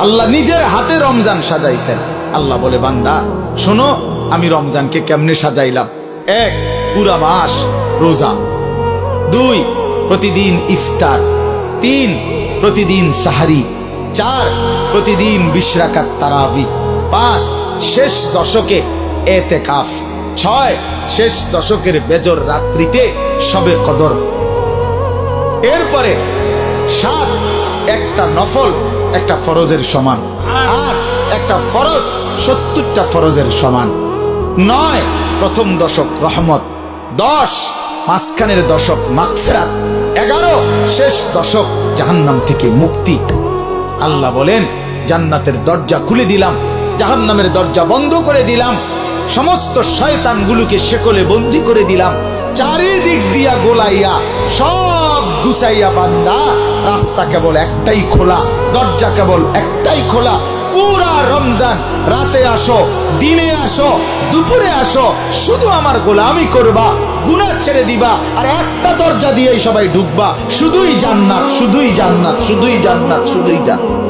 আল্লাহ নিজের হাতে রমজান সাজাইছেন। আল্লাহ বলে, বান্দা শোনো আমি রমজানকে কেমনে সাজাইলাম। 1, পুরা মাস রোজা। 2, প্রতিদিন ইফতার। 3, প্রতিদিন সাহারি। 4, প্রতিদিন 20 রাকাত তারাবি। 5, শেষ দশকে এতেকাফ। 6, শেষ দশকের বেজর রাত্রিতে শবে কদর। এরপরে 7, একটা নফল একটা ফরজের সমান। 8, একটা ফরজ 70টা ফরজের সমান। 9, প্রথম দশক রহমত। 10, মাঝখানের দশক মাগফিরাত। 11, শেষ দশক জাহান্নাম থেকে মুক্তি। আল্লাহ বলেন, জান্নাতের দরজা খুলে দিলাম, জাহান্নামের দরজা বন্ধ করে দিলাম, সমস্ত শয়তানগুলোকে শেকলে বন্দী করে দিলাম, চারিদিক দিয়া গোলাইয়া সব গুছাইয়া বান্দা রাস্তা কেবল একটাই খোলা, দরজা কেবল একটাই খোলা। পুরা রমজান রাতে আসো, দিনে আসো, দুপুরে আসো, শুধু আমার গোলামি করবা, গুনাহ ছেড়ে দিবা, আর একটা দরজা দিয়েই সবাই ঢুকবা। শুধুই জান্নাত, শুধুই জান্নাত, শুধুই জান্নাত, শুধুই জান্নাত।